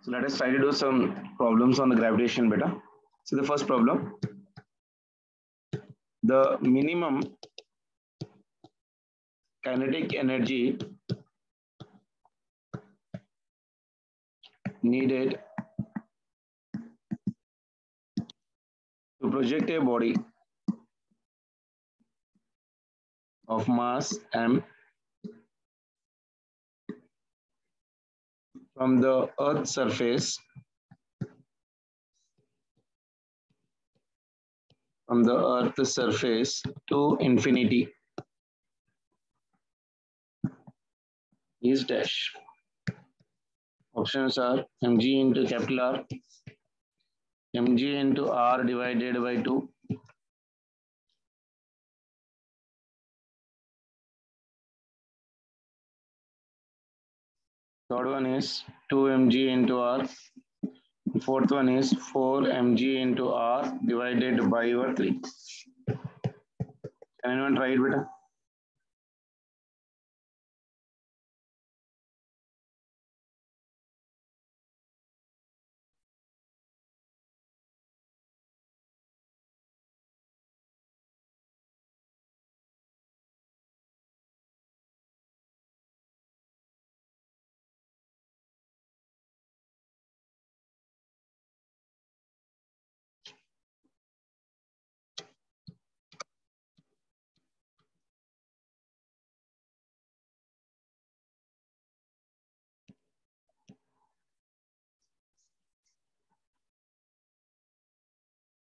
So let us try to do some problems on the gravitation beta. So the first problem, the minimum kinetic energy needed to project a body of mass m from the Earth's surface to infinity is dash. Options are mg into capital R, mg into R divided by 2, third one is 2 mg into R, fourth one is 4 mg into R divided by 3. Can anyone try it, beta?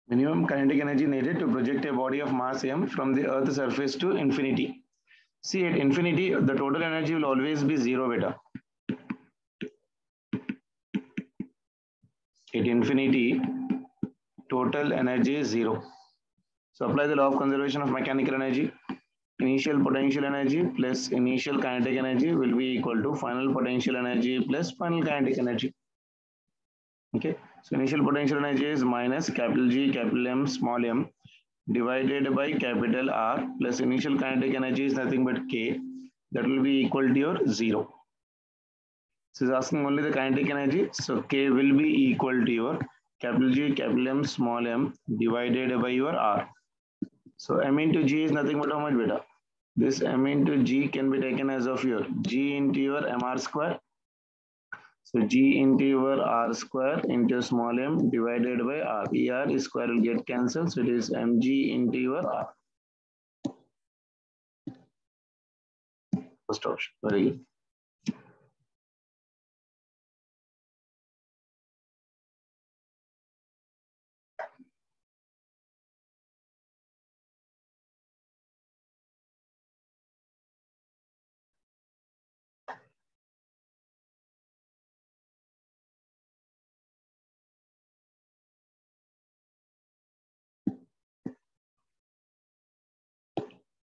Minimum kinetic energy needed to project a body of mass m from the Earth's surface to infinity. See, at infinity, the total energy will always be 0, beta. At infinity, total energy is 0. So apply the law of conservation of mechanical energy. Initial potential energy plus initial kinetic energy will be equal to final potential energy plus final kinetic energy. Okay, so initial potential energy is minus capital G, capital M, small m divided by capital R plus initial kinetic energy is nothing but K. That will be equal to your 0. So it's asking only the kinetic energy. So K will be equal to your capital G, capital M, small m divided by your R. So m into G is nothing but how much, beta? This m into G can be taken as of your G into your mr square. So G into your R square into small m divided by R. ER square will get cancelled. So it is mg into your R. First option. Very good.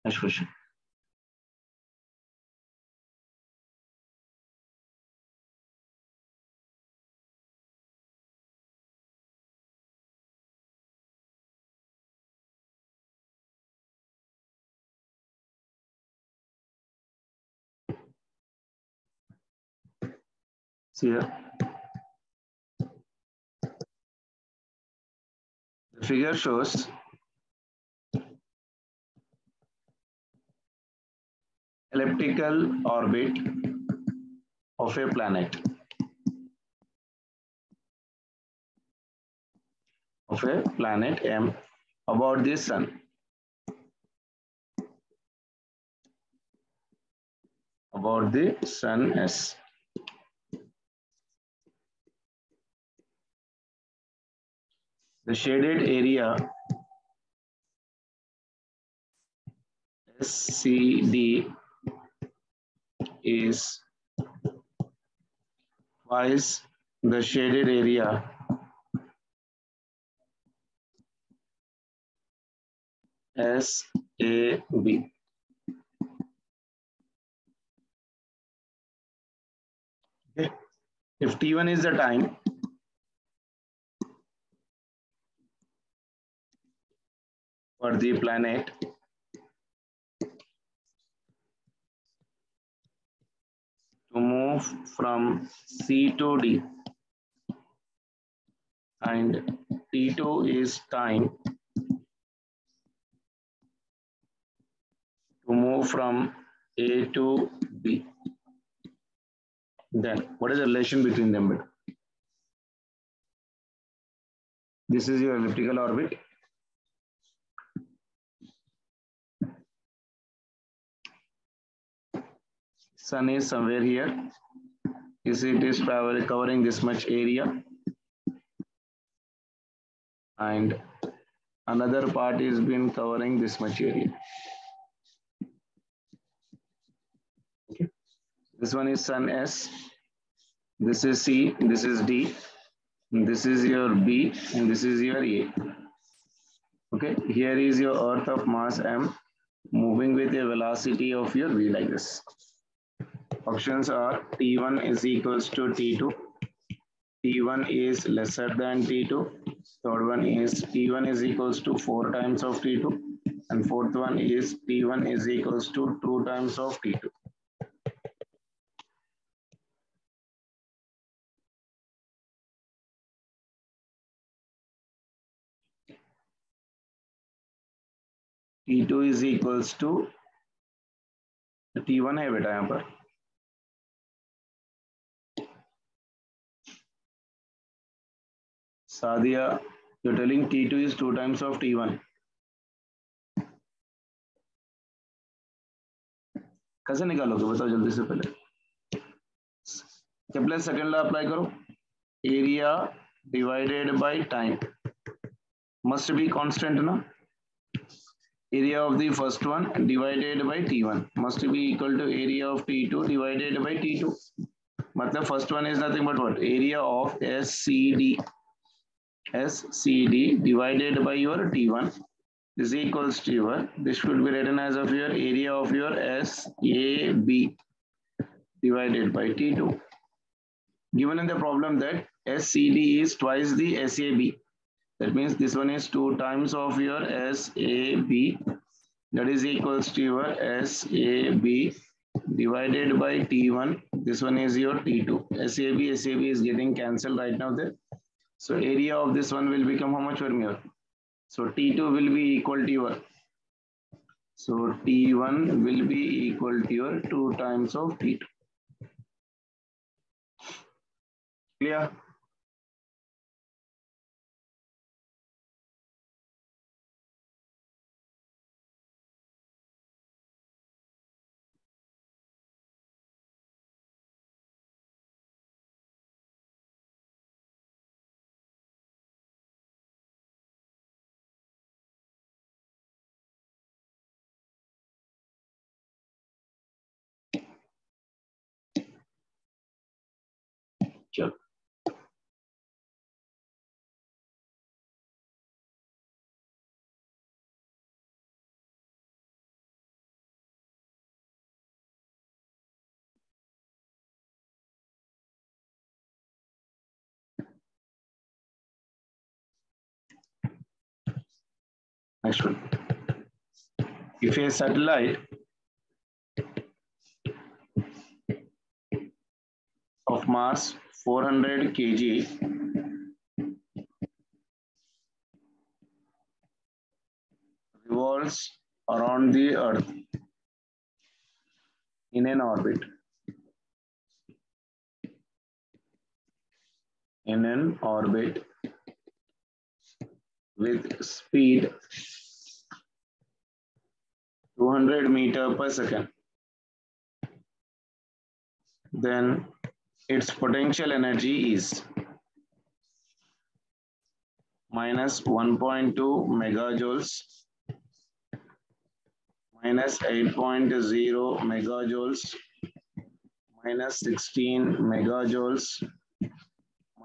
Next question. See here. The figure shows elliptical orbit of a planet. M about the sun. About the sun S. The shaded area SCD is twice the shaded area SAB. Okay. If T1 is the time, for the planet to move from C to D, and T2 is time to move from A to B. Then what is the relation between them? This is your elliptical orbit. Sun is somewhere here. It is covering this much area, and another part is been covering this much area. Okay. This one is Sun S. This is C. This is D. This is your B, and this is your A. Okay. Here is your Earth of mass M moving with a velocity of your V like this. Options are T1 is equals to T2. T1 is lesser than T2. Third one is T1 is equals to 4 times of T2. And fourth one is T1 is equals to 2 times of T2. T2 is equals to T1 है बेटा यहाँ पर. Sadia, you're telling T2 is 2 times of T1. कैसे निकालोगे बताओ जल्दी से पहले. केपलर सेकंड लॉ अप्लाई करो. Area divided by time must be constant ना. Area of the first one divided by T1 must be equal to area of T2 divided by T2. मतलब first one is nothing but what? Area of SCD divided by your T1 is equals to your, this should be written as of your area of your SAB divided by T2. Given in the problem that SCD is twice the SAB. That means this one is 2 times of your SAB. That is equals to your SAB divided by T1. This one is your T2. SAB is getting cancelled right now there. So area of this one will become how much for me? So T2 will be equal to your. So T1 will be equal to your 2 times of T2. Clear? Sure. Next one. If a satellite of mass 400 kg revolves around the Earth in an orbit. With speed 200 meters per second, then its potential energy is minus 1.2 megajoules, minus 8.0 megajoules, minus 16 megajoules,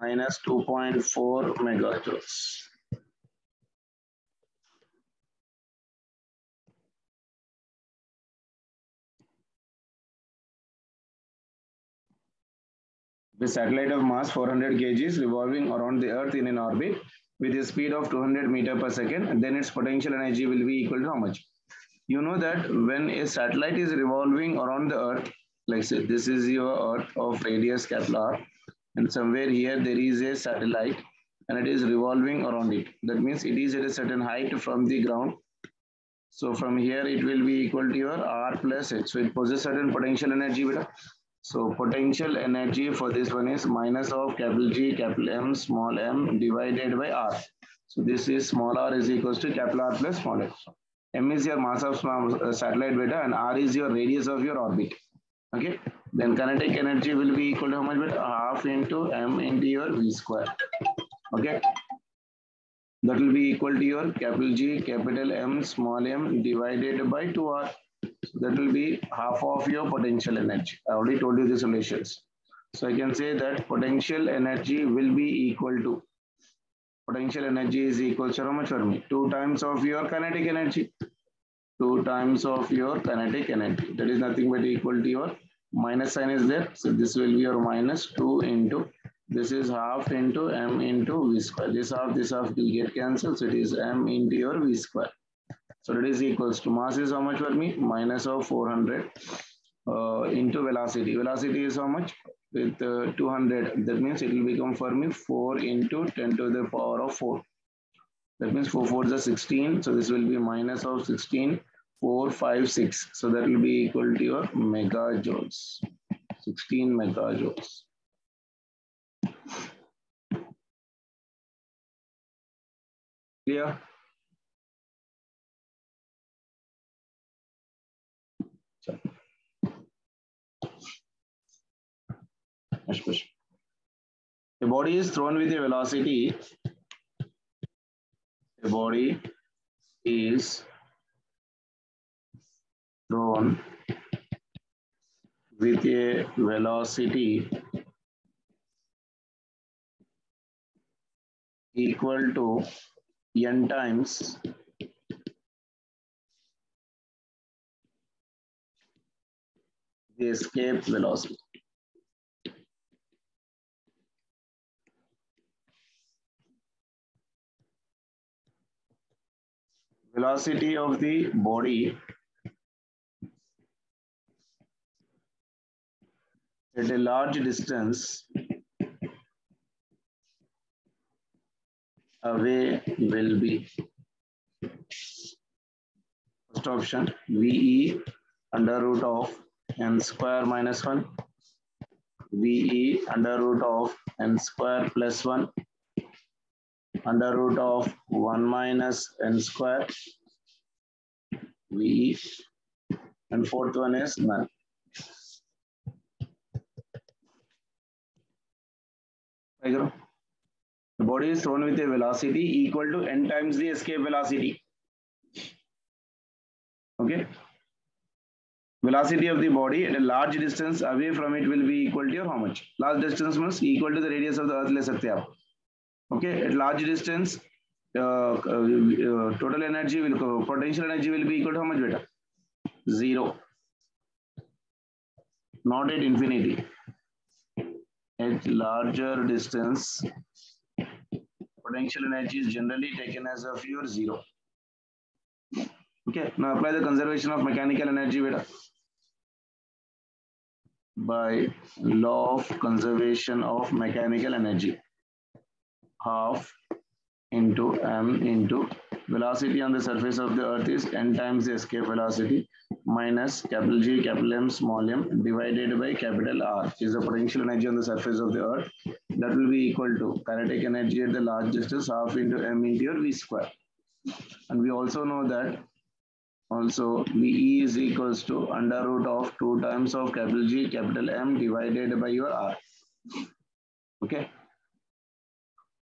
minus 2.4 megajoules. The satellite of mass 400 kg is revolving around the Earth in an orbit with a speed of 200 meters per second, and then its potential energy will be equal to how much? You know that when a satellite is revolving around the Earth, like say this is your Earth of radius capital R, and somewhere here there is a satellite and it is revolving around it. That means it is at a certain height from the ground. So from here it will be equal to your R plus H. So it possesses certain potential energy, beta. So potential energy for this one is minus of capital G, capital M, small m divided by R. So this is small r is equals to capital R plus small x. M is your mass of satellite beta and R is your radius of your orbit. Okay. Then kinetic energy will be equal to how much beta? Half into m into your v square. Okay. That will be equal to your capital G, capital M, small m divided by 2R. So that will be half of your potential energy. I already told you the solutions. So I can say that potential energy will be equal to, potential energy is equal to how much for me? 2 times of your kinetic energy. 2 times of your kinetic energy. That is nothing but equal to your minus sign is there. So this will be your minus 2 into, this is half into m into v square. This half will get cancelled. So it is m into your v square. So that is equals to mass is how much for me? Minus of 400 into velocity. Velocity is how much? With 200. That means it will become for me 4 into 10 to the power of 4. That means 4 4 is 16. So this will be minus of 16, 4, 5, 6. So that will be equal to your megajoules. 16 megajoules. Clear? Next question. A body is thrown with a velocity. A body is thrown with a velocity equal to n times the escape velocity. Velocity of the body at a large distance away will be, first option, VE under root of n square minus 1, VE under root of n square plus 1, under root of 1 minus n square, VE, and fourth one is none. The body is thrown with a velocity equal to n times the escape velocity. Okay. Velocity of the body at a large distance away from it will be equal to your how much? Large distance means equal to the radius of the earth, le sakte aap. Okay, at large distance, total energy will, potential energy will be equal to how much beta? 0. Not at infinity. At larger distance, potential energy is generally taken as of your 0. Okay, now apply the conservation of mechanical energy beta. By law of conservation of mechanical energy, half into m into velocity on the surface of the earth is n times the escape velocity minus capital G, capital M, small m divided by capital R is the potential energy on the surface of the earth. That will be equal to kinetic energy at the large distance, half into m into your v square. And we also know that also VE is equals to under root of 2 times of capital G, capital M divided by your R. Okay.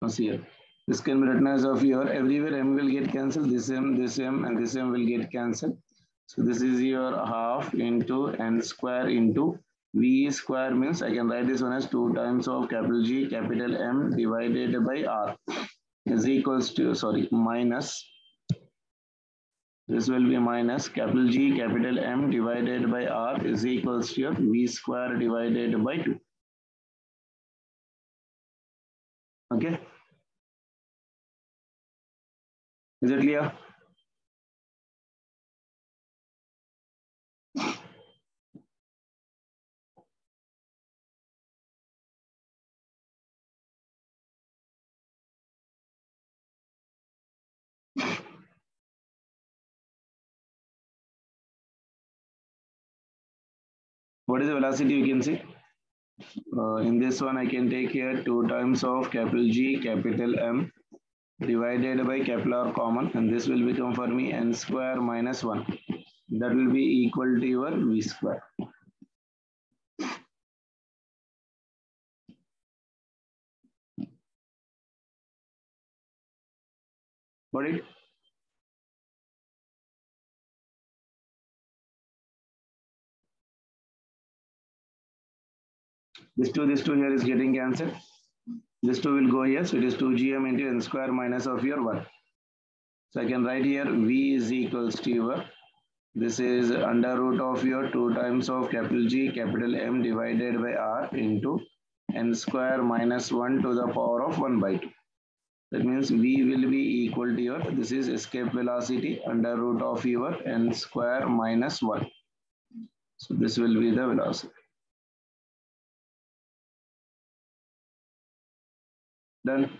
Now see here. This can be written as of here. Everywhere M will get cancelled. This M, and this M will get cancelled. So this is your half into n square into V square means I can write this one as 2 times of capital G, capital M divided by R is equals to, sorry, minus. This will be minus capital G, capital M divided by R is equals to your V square divided by 2. Okay. Is it clear? What is the velocity you can see? In this one, I can take here 2 times of capital G, capital M divided by capital R common, and this will become for me n square minus 1. That will be equal to your V square. Got it? This 2 here is getting cancelled. This 2 will go here, so it is 2gm into n square minus of your 1. So I can write here V is equals to your, this is under root of your 2 times of capital G, capital M divided by R into n square minus 1 to the power of 1 by 2. That means V will be equal to your, this is escape velocity under root of your n square minus 1. So this will be the velocity. Done.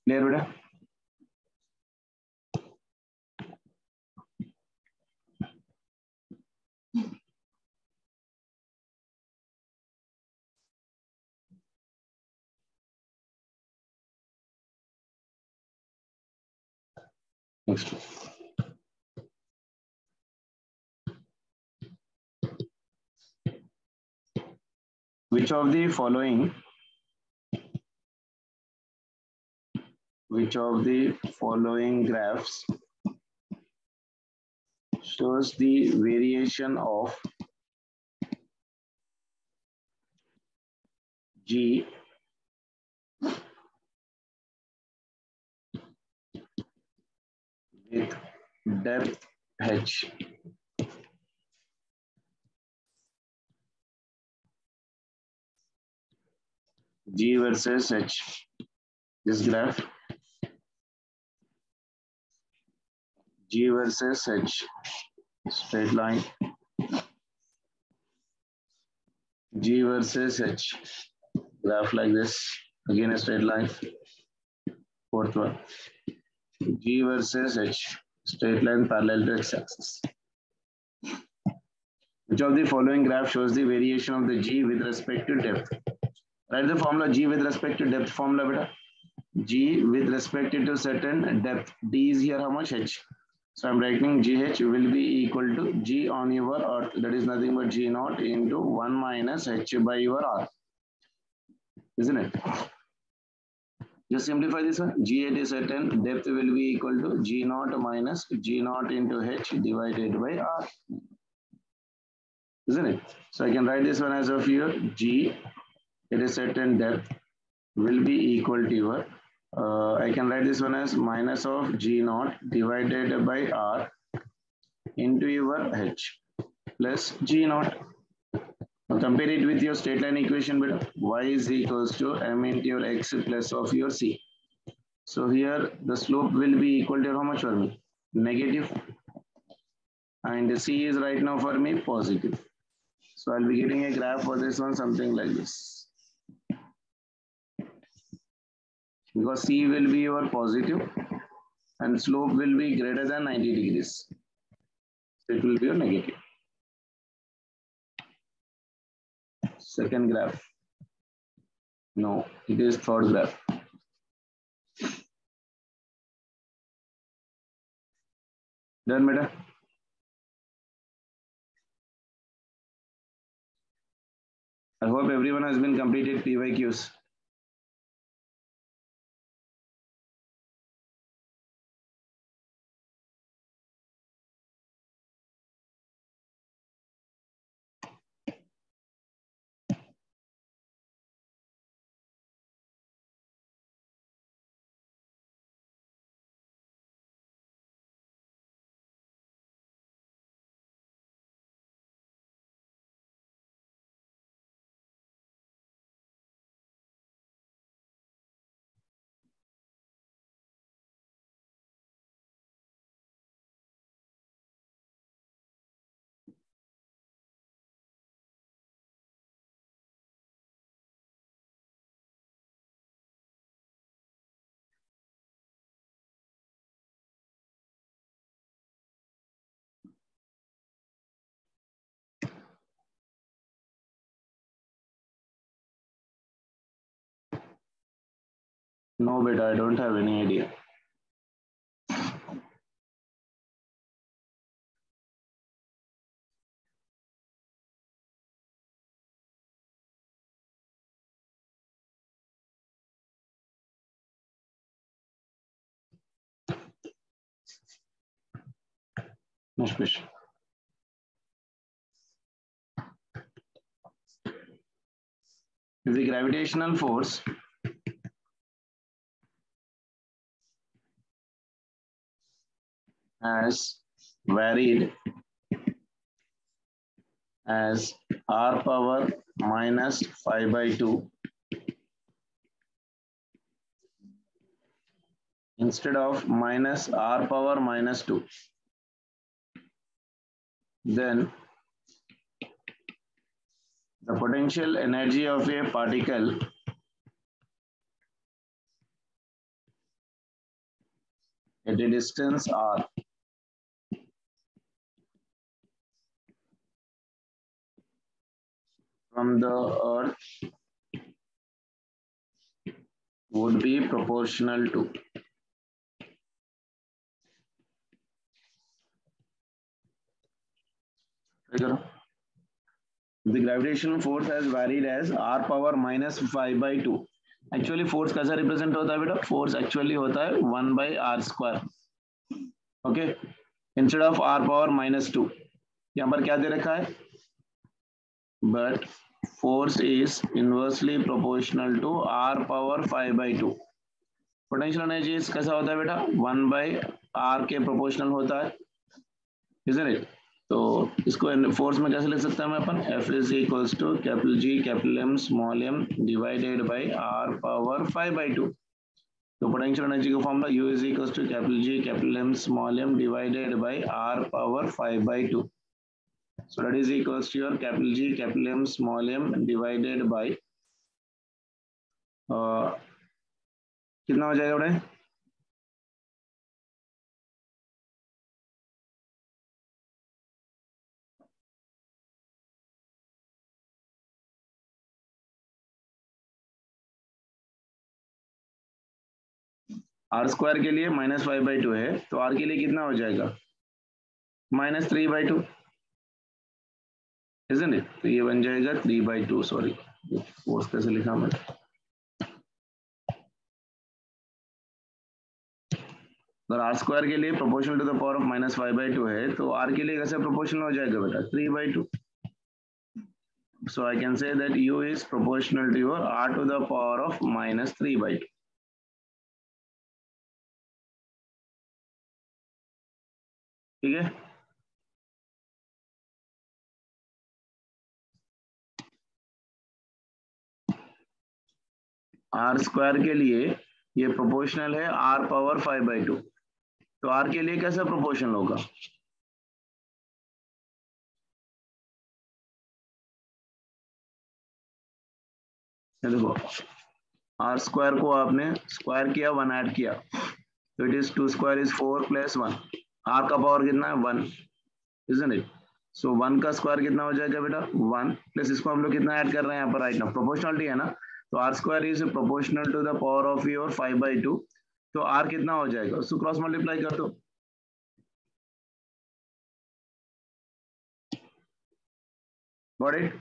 Clear, beta? Next. Which of the following graphs shows the variation of G with depth H? G versus H. This graph, G versus H, straight line. G versus H, graph like this, again a straight line. Fourth one, G versus H, straight line parallel to x-axis. Which of the following graph shows the variation of the G with respect to depth? Write the formula G with respect to depth formula, beta. G with respect to certain depth. D is here how much? H. So I'm writing GH will be equal to G on your earth. That is nothing but G naught into 1 minus H by your R. Isn't it? Just simplify this one. G at a certain depth will be equal to G naught minus G naught into H divided by R. Isn't it? So I can write this one as of here. G at a certain depth will be equal to your, I can write this one as minus of G naught divided by R into your H plus G naught. Now compare it with your straight line equation, but y is equals to m into your x plus of your c. So here the slope will be equal to how much for me? Negative. And c is right now for me positive. So I'll be getting a graph for this one, something like this. Because c will be your positive and slope will be greater than 90 degrees. So it will be your negative. Second graph. No, it is third graph. Done, beta? I hope everyone has been completed PYQs. No beta, I don't have any idea. Next question. If the gravitational force has varied as r power minus 5 by 2 instead of minus r power minus 2, then the potential energy of a particle at a distance r from the earth would be proportional to. The gravitational force has varied as r power minus 5 by 2. Actually force कैसा represent होता है बेटा? Force actually होता है 1 by r square. Okay, instead of r power minus 2. यहाँ पर क्या दे रखा है? But force is inversely proportional to r power 5 by 2. Potential energy is कैसा होता है बेटा? 1 by r के proportional होता है, isn't it? तो इसको फोर्स में कैसे लिख सकते हैं हम अपन? F is equals to capital G capital M small m divided by r power 5 by 2. तो पोटेंशियल एनर्जी का formula U is equals to capital G capital M small m divided by r power 5 by 2. So that is equals to your capital G capital M small m divided by कितना हो जाएगा बेटा? Are square के लिए minus 5 by 2 है, तो are के लिए कितना हो जाएगा? Minus 3 by 2, isn't it? तो ये बन जाएगा 3 by 2. सॉरी, फोर्स कैसे लिखा मैंने? अगर आर स्क्वायर के लिए proportional to the power of minus 5 by 2 है, तो आर के लिए कैसे प्रोपोर्शनल हो जाएगा बेटा? 3 by 2. So I can say that U is proportional to your r to the power of minus 3 by 2. ठीक है? आर स्क्वायर के लिए ये प्रोपोर्शनल है r पावर 5 by 2. तो r के लिए कैसा प्रोपोर्शनल होगा? देखो, आर स्क्वायर को आपने स्क्वायर किया, 1 ऐड किया, तो it is 2 square is 4 plus 1. R का पावर कितना है? 1, isn't it? सो 1 का स्क्वायर कितना हो जाएगा बेटा? 1 प्लस इसको हम लोग कितना ऐड कर रहे हैं यहाँ पर राइट नाउ? प्रोपोर्शनलिटी है ना, तो R square is proportional to the power of your 5 by 2. तो आर कितना हो जाएगा? उसको क्रॉस मल्टीप्लाई कर दो. Got it?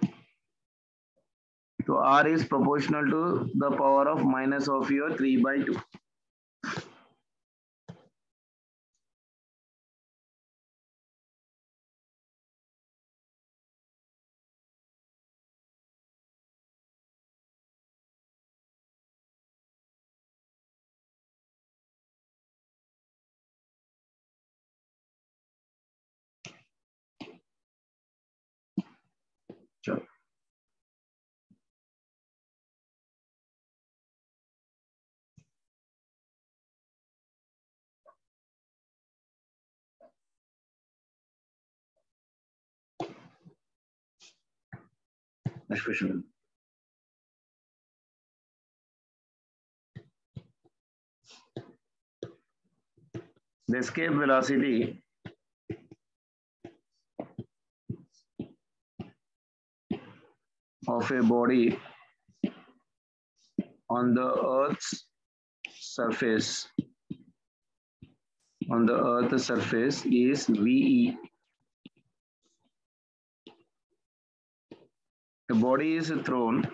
So R is proportional to the power of minus of your 3 by 2. Sure. Next question. The escape velocity of a body on the Earth's surface is VE. The body is thrown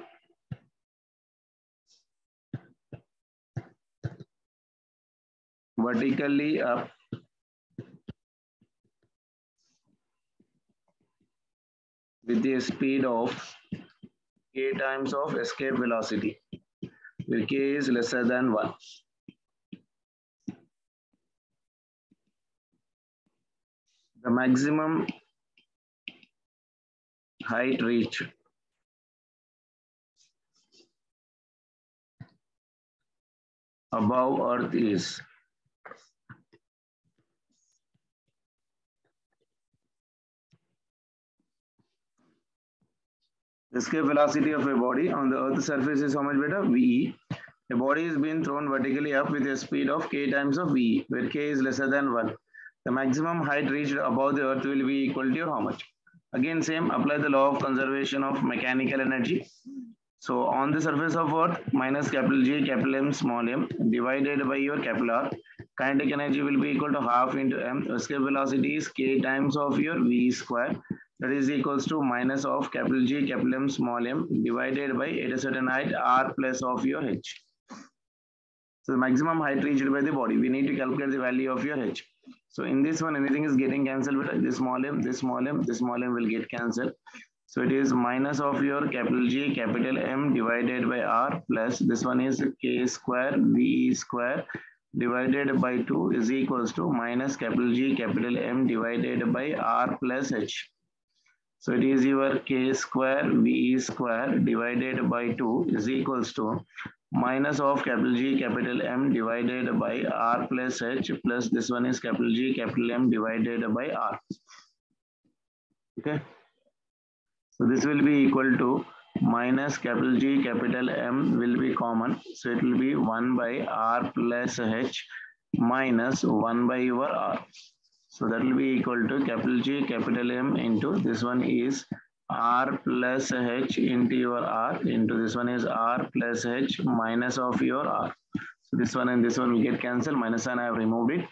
vertically up with a speed of k times of escape velocity, where k is lesser than 1. The maximum height reached above Earth is the escape velocity of a body on the Earth's surface is how much better? VE. A body is being thrown vertically up with a speed of k times of VE, where k is lesser than 1. The maximum height reached above the Earth will be equal to how much? Again, same, apply the law of conservation of mechanical energy. So on the surface of Earth, minus capital G, capital M, small m, divided by your capital R, kinetic energy will be equal to half into m. Escape velocity is k times of your V square. That is equals to minus of capital G, capital M, small m, divided by at a certain height R plus of your H. So the maximum height reached by the body. We need to calculate the value of your H. So in this one, anything is getting cancelled. This small m, this small m, this small m will get cancelled. So it is minus of your capital G, capital M divided by R plus this one is k square V square divided by 2 is equals to minus capital G, capital M divided by R plus H. So it is your k square V square divided by 2 is equals to minus of capital G, capital M divided by R plus H plus this one is capital G, capital M divided by R. Okay. So this will be equal to minus capital G, capital M will be common. So it will be 1 by R plus H minus 1 by your R. So that will be equal to capital G, capital M into this one is R plus H into your R into this one is R plus H minus of your R. So this one and this one will get cancelled. Minus sign I have removed it.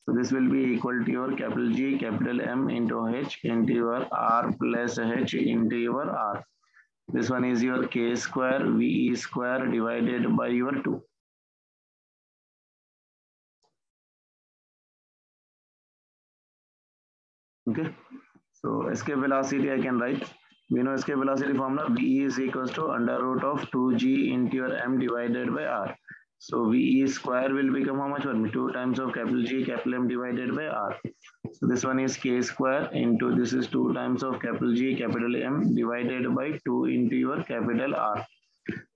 So this will be equal to your capital G, capital M into H into your R plus H into your R. This one is your k square V square divided by your 2. Okay. So escape velocity I can write. We know escape velocity formula V is equals to under root of 2G into your M divided by R. So VE square will become how much for me? 2 times of capital G, capital M divided by R. So this one is k square into this is 2 times of capital G, capital M divided by 2 into your capital R.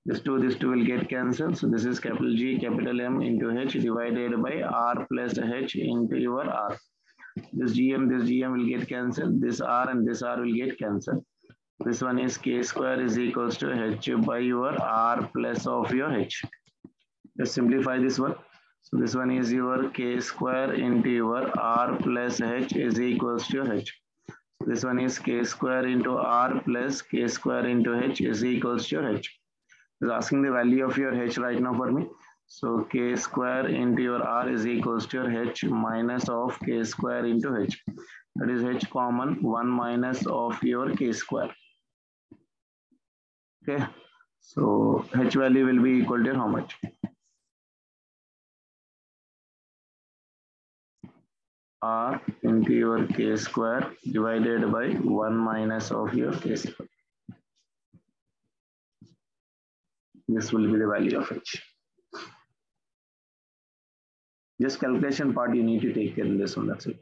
This 2 will get cancelled. So this is capital G, capital M into H divided by R plus H into your R. This GM will get cancelled. This R and this R will get cancelled. This one is k square is equals to H by your R plus of your H. Let's simplify this one. So this one is your k square into your R plus H is equals to H. This one is k square into R plus k square into H is equals to H. It's asking the value of your H right now for me. So k square into your R is equals to your H minus of k square into H. That is H common 1 minus of your k square. Okay. So H value will be equal to how much? R into your k square divided by 1 minus of your k square. This will be the value of H. Just calculation part you need to take care in this one, that's it.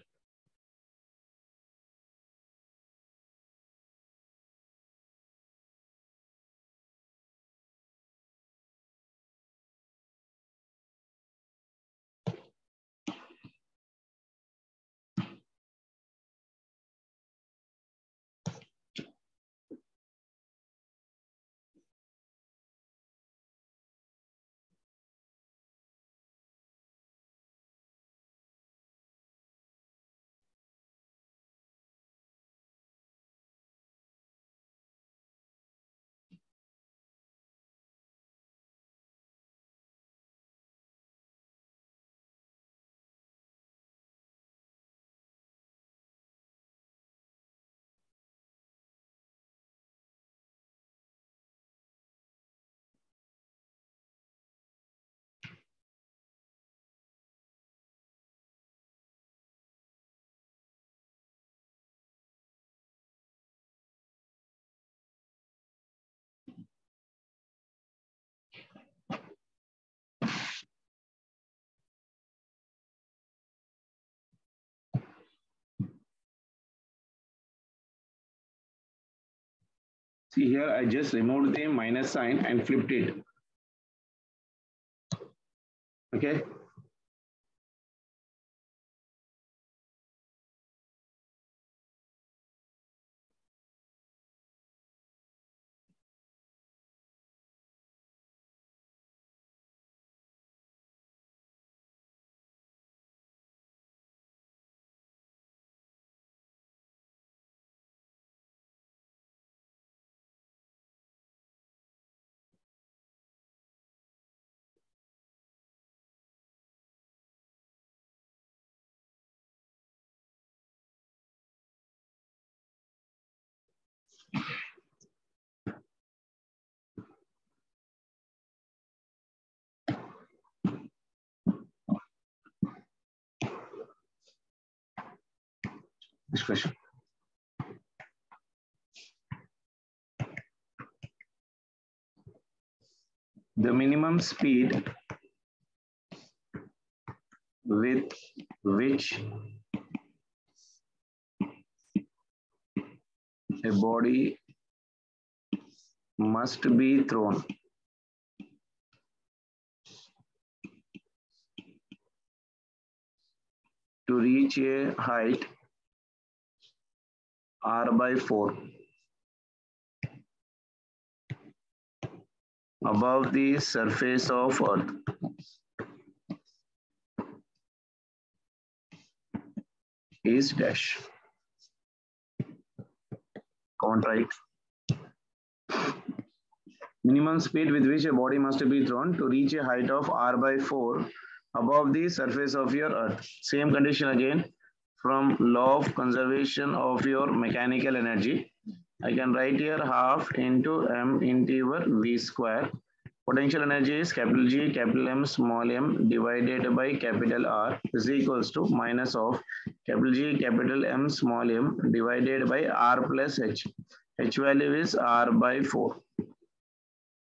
See here, I just removed the minus sign and flipped it. Okay. This question. The minimum speed with which a body must be thrown to reach a height r/4 above the surface of Earth is dash. Count right. Minimum speed with which a body must be thrown to reach a height of r/4 above the surface of your Earth. Same condition again from law of conservation of your mechanical energy. I can write here half into m into your v square. Potential energy is capital G, capital M, small m divided by capital R is equals to minus of capital G, capital M, small m divided by R plus H. H value is r/4.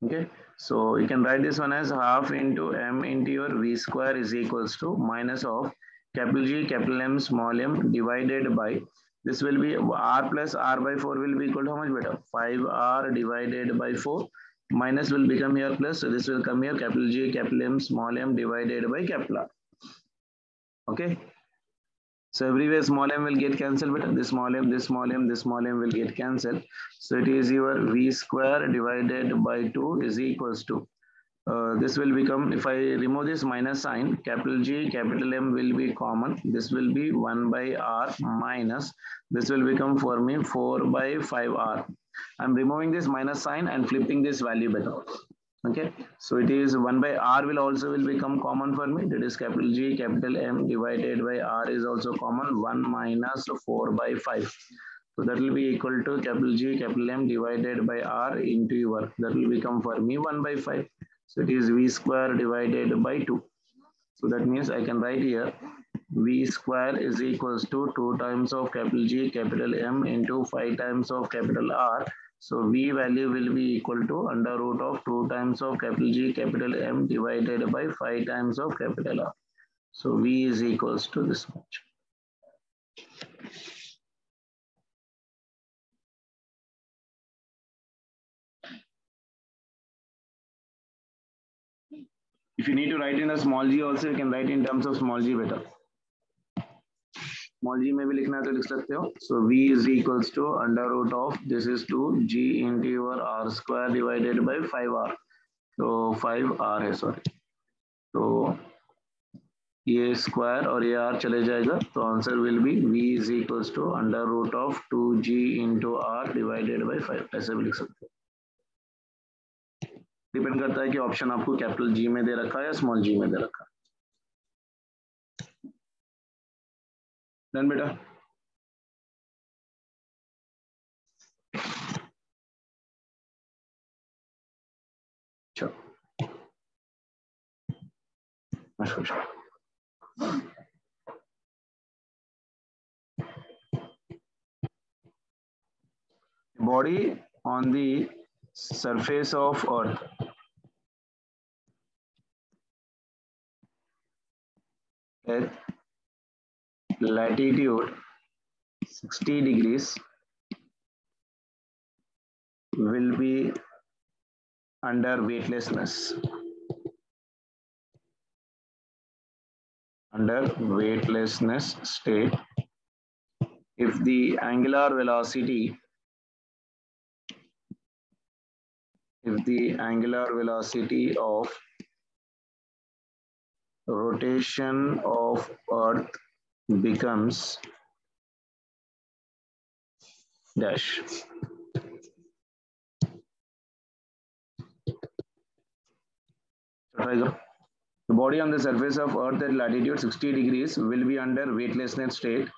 Okay, so you can write this one as half into m into your v square is equals to minus of capital G, capital M, small m divided by, this will be r plus r/4 will be equal to how much better? 5r divided by 4 minus will become here plus, so this will come here capital G, capital M, small m divided by capital R. Okay. So everywhere small m will get cancelled, but this small m, this small m, this small m will get cancelled. So it is your v square divided by 2 is equals to, this will become, if I remove this minus sign, capital G, capital M will be common. This will be 1 by R minus, this will become for me 4 by 5R. I'm removing this minus sign and flipping this value better. Okay, so it is 1 by R will also will become common for me. That is capital G, capital M divided by R is also common. 1 minus 4 by 5. So that will be equal to capital G, capital M divided by R into your, that will become for me 1 by 5. So it is V square divided by 2. So that means I can write here V square is equals to 2 times of capital G, capital M into 5 times of capital R. So V value will be equal to under root of 2 times of capital G, capital M divided by 5 times of capital R. So V is equals to this much. If you need to write in a small g also, you can write in terms of small g better. Small g में भी लिखना है तो लिख सकते हो. So V is equals to under root of, this is 2g into your R square divided by 5R. So 5R है, sorry. तो ये स्क्वायर और ये R चले जाएगा, तो answer will be V is equals to under root of 2g into R divided by 5. ऐसे भी लिख सकते हो. डिपेंड करता है कि ऑप्शन आपको कैपिटल G में दे रखा है या स्मॉल g में दे रखा है. डन बेटा. चलो next question. Body on the surface of Earth at latitude 60 degrees will be under weightlessness. Under weightlessness state, if the angular velocity of rotation of Earth becomes dash. The body on the surface of Earth at latitude 60 degrees will be under weightlessness state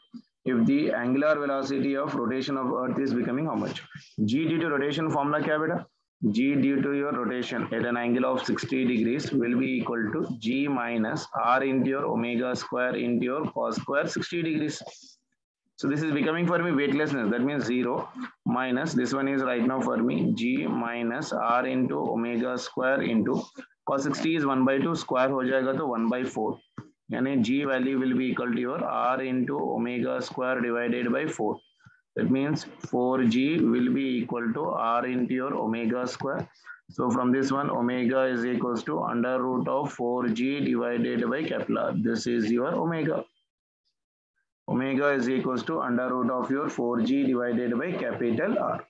if the angular velocity of rotation of Earth is becoming how much? G due to rotation formula क्या बेटा? G due to your rotation at an angle of 60 degrees will be equal to G minus R into your omega square into your cos square 60 degrees. So this is becoming for me weightlessness. That means 0 minus this one is right now for me G minus R into omega square into cos 60 is 1 by 2 square हो जाएगा तो 1 by 4. यानी G value will be equal to your R into omega square divided by 4. That means 4G will be equal to R into your omega square. So from this one, omega is equals to under root of 4G divided by capital R. This is your omega. Omega is equals to under root of your 4G divided by capital R.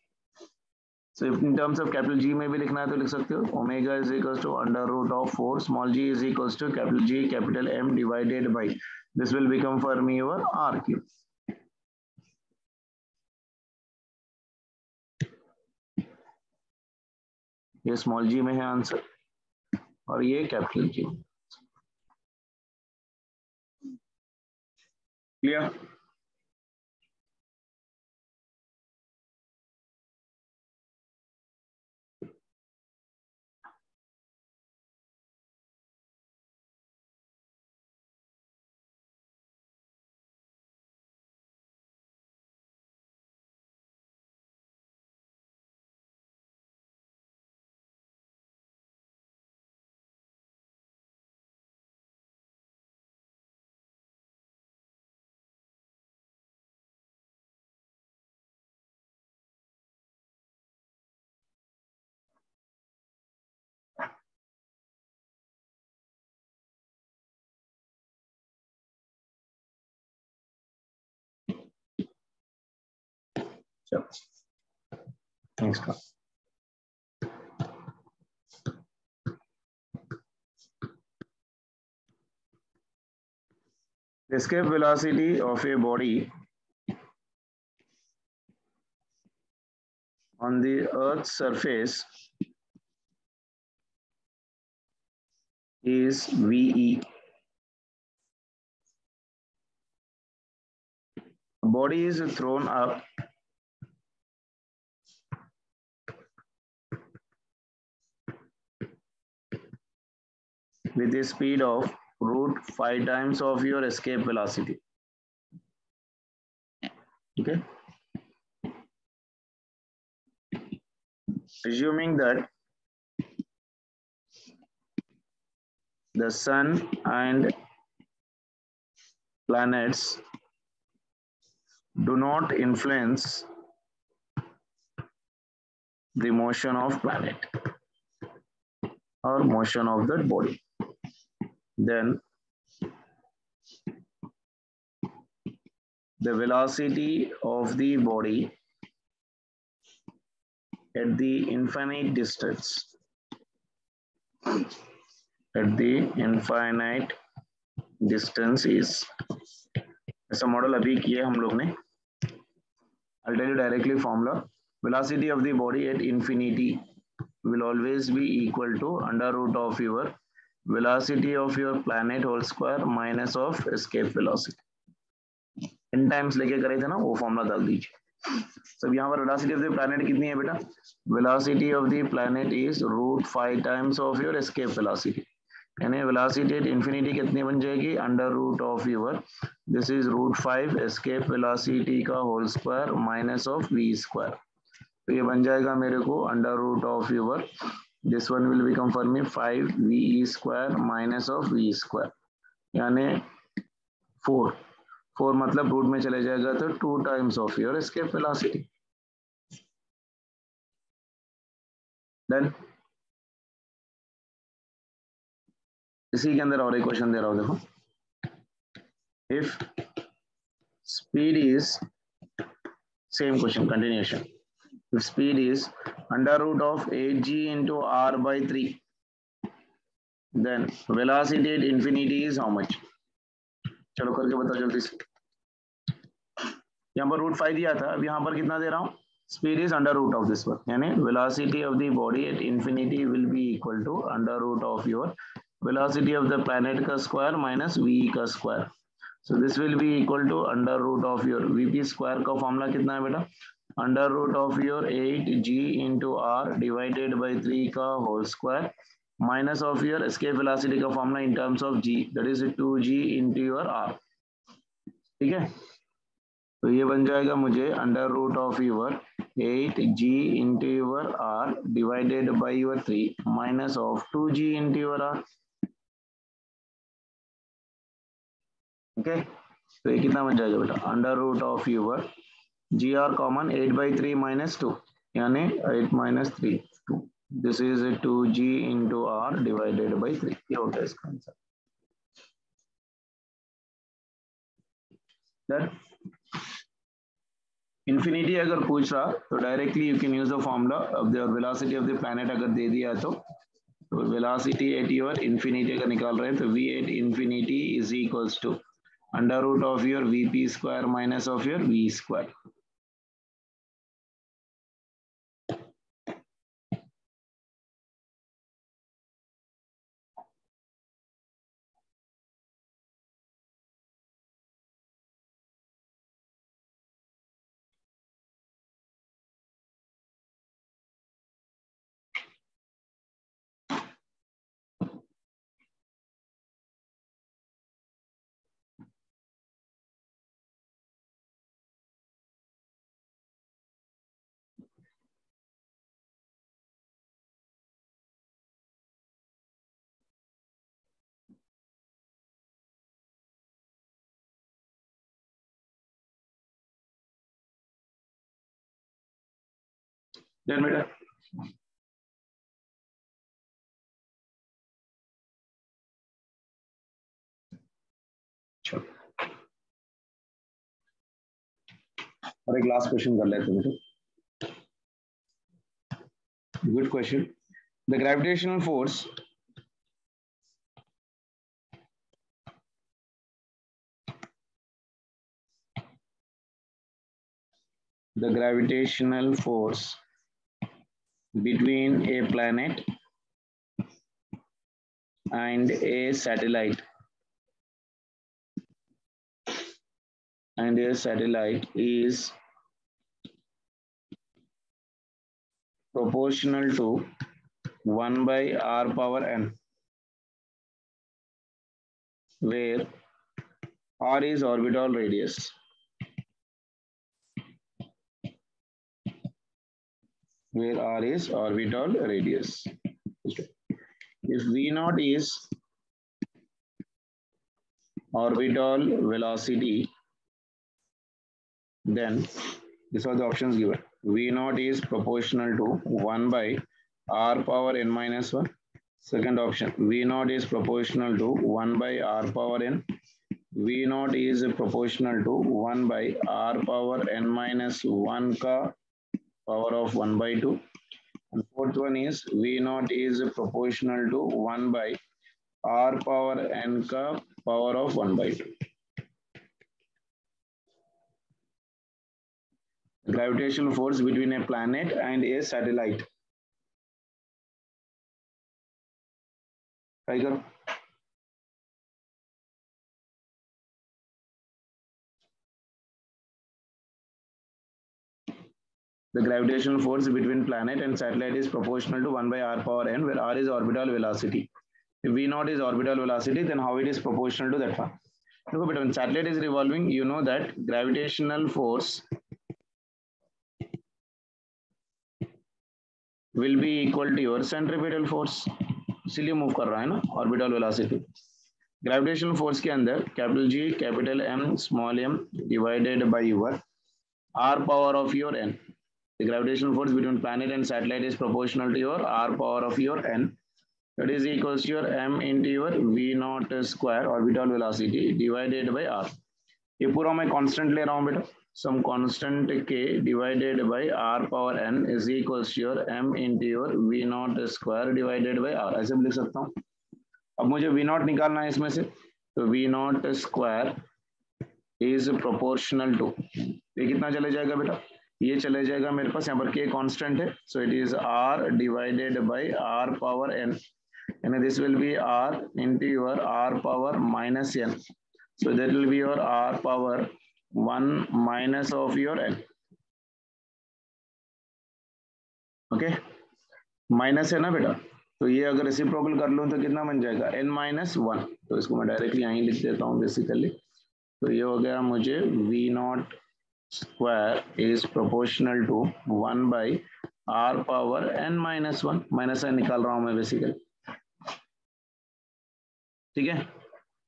So if in terms of capital G में भी लिखना है तो लिख सकते हो. Omega is equals to under root of 4 small g is equals to capital G capital M divided by. This will become for me your R cube. ये small जी में है आंसर और ये capital G. Clear? Next one. The escape velocity of a body on the Earth's surface is VE. A body is thrown up with a speed of root 5 times of your escape velocity. Okay. Assuming that the sun and planets do not influence the motion of planet or motion of that body, then the velocity of the body at the infinite distance is ऐसा model अभी किया हम लोग ने. I'll tell you directly formula. Velocity of the body at infinity will always be equal to under root of your velocity of your planet whole square minus of escape velocity. n times लेके करे थे ना वो formula डाल दीजिए. सब यहाँ पर velocity of the planet कितनी है बेटा? Velocity of the planet is root 5 times of your escape velocity. यानी velocity at infinity कितनी बन जाएगी? Under root of your this is root 5 escape velocity का whole square minus of v square. तो ये बन जाएगा मेरे को under root of your this one will become for me 5 v square minus of v square. यानी 4 मतलब root में चले जाएगा तो 2 times of your escape velocity. Done. इसी के अंदर और एक क्वेश्चन दे रहा हूं, देखो। If speed is, same question continuation, if speed is under root of 8g into r by 3, then velocity at infinity is how much? चलो करके बताओ जल्दी से। यहाँ पर रूट 5 दिया था, अब यहाँ पर कितना दे रहा हूँ? Speed is under root of this one, यानी velocity of the body at infinity will be equal to under root of your velocity of the planet का स्क्वायर माइनस वी का square. So this will be equal to under root of your VP square का formula कितना है बेटा? Under root of your 8g into R divided by 3 का whole square minus of your escape velocity का formula in terms of g, that is 2g into your R. ठीक है, तो ये बन जाएगा मुझे under root of your 8g into your R divided by your 3 minus of 2g into your R. Okay, तो ये कितना बन जाएगा बेटा? Under root of your G R common 8/3 minus 2, यानी 8 minus 3 2, this is 2g into R divided by 3। ये होता है इसका आंसर। डन। इन्फिनिटी अगर पूछ रहा तो directly you can use the formula of the velocity of the planet, अगर दे दिया तो वेलोसिटी एट योर इन्फिनिटी अगर निकाल रहे हैं तो v at infinity is equals to under root of your vp square minus of your v square. Done बेटा। और एक लास्ट क्वेश्चन कर लेते हैं। Good question. The gravitational force between a planet and a satellite is proportional to 1 by r power n, where r is orbital radius. Where r is orbital radius. If v naught is orbital velocity, then these are the options given. V naught is proportional to 1 by r power n minus 1. Second option, V naught is proportional to 1 by r power n. V naught is proportional to 1 by r power n minus 1 ka power of 1 by 2. And fourth one is V naught is proportional to 1 by r power n ka power of 1 by 2. Gravitational force between a planet and a satellite. Try करो। The gravitational force between planet and satellite is proportional to 1 by r power n, where r is orbital velocity. If v naught is orbital velocity, then how it is proportional to that one? Look, but when satellite is revolving, you know that gravitational force will be equal to your centripetal force. इसलिए move कर रहा है ना orbital velocity. Gravitational force के अंदर capital G, capital M, small m divided by your r power of your n the gravitational force between planet and satellite is proportional to your r power of your n. That is equals to your m into your v naught square orbital velocity divided by r. ये पूरा मैं constant ले रहा हूँ बेटा. Some constant k divided by r power n is equals to your m into your v naught square divided by r. ऐसे भी लिख सकता हूँ. अब मुझे v naught निकालना है इसमें से, तो v naught square is proportional to, ये कितना चले जाएगा बेटा, ये चले जाएगा मेरे पास, यहाँ पर k कांस्टेंट है, so it is r divided by r power n, and this will be r into your r power minus n, so that will be your r power 1 minus of your n. Okay, minus है ना बेटा, तो ये अगर reciprocal कर लूँ तो कितना बन जाएगा n माइनस 1, तो इसको मैं डायरेक्टली यहीं लिख देता हूँ बेसिकली. तो ये हो गया मुझे v naught square is proportional to 1 by r power n minus 1, minus n निकाल रहा हूँ मैं बेसिकली. ठीक है,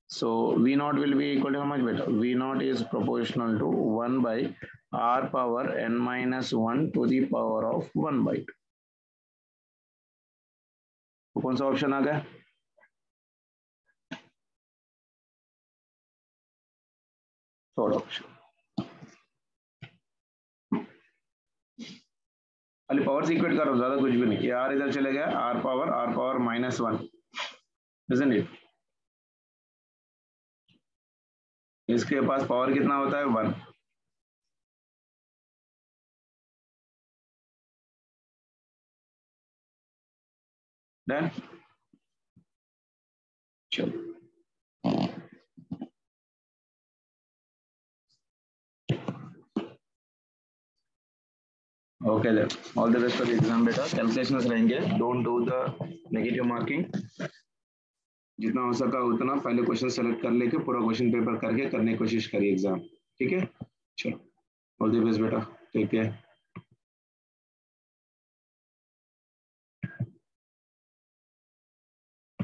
so v naught will be equal to how much बेटा, v naught is proportional to 1 by r power n minus 1 to the power of 1 by 2. तो कौन सा ऑप्शन आ गया, थर्ड ऑप्शन. खाली पावर से इक्वेट करो, ज्यादा कुछ भी नहीं. ये r इधर चले गया, r power minus 1, isn't it? इसके पास पावर कितना होता है, 1. डन, चलो. Okay then, all the best for the exam बेटा. कैलकुलेशंस रहेंगे, don't do the negative marking. जितना हो सका उतना पहले क्वेश्चन सेलेक्ट कर लेके पूरा क्वेश्चन पेपर करके करने की कोशिश करिए एग्जाम. ठीक है, चलो, ऑल द बेस्ट बेटा, टेक केयर.